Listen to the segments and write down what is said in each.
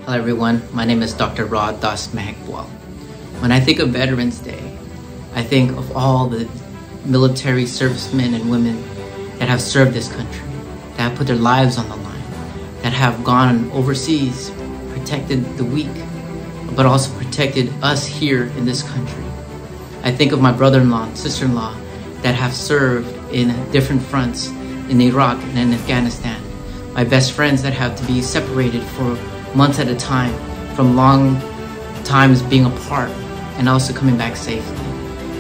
Hello everyone, my name is Dr. Rod Das Mahekbwal. When I think of Veterans Day, I think of all the military servicemen and women that have served this country, that have put their lives on the line, that have gone overseas, protected the weak, but also protected us here in this country. I think of my brother-in-law and sister-in-law that have served in different fronts in Iraq and in Afghanistan. My best friends that have to be separated for months at a time from long times being apart and also coming back safely.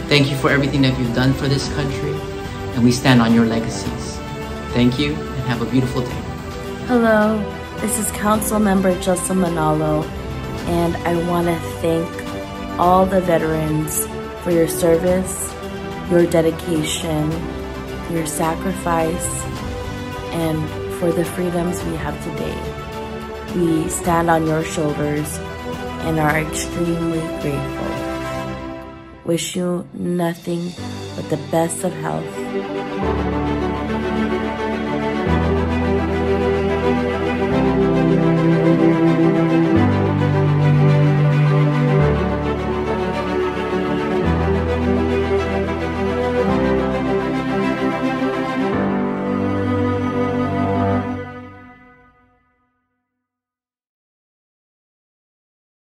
Thank you for everything that you've done for this country, and we stand on your legacies. Thank you, and have a beautiful day. Hello, this is Council Member Jessa Manalo, and I want to thank all the veterans for your service, your dedication, your sacrifice, and for the freedoms we have today. We stand on your shoulders and are extremely grateful. Wish you nothing but the best of health.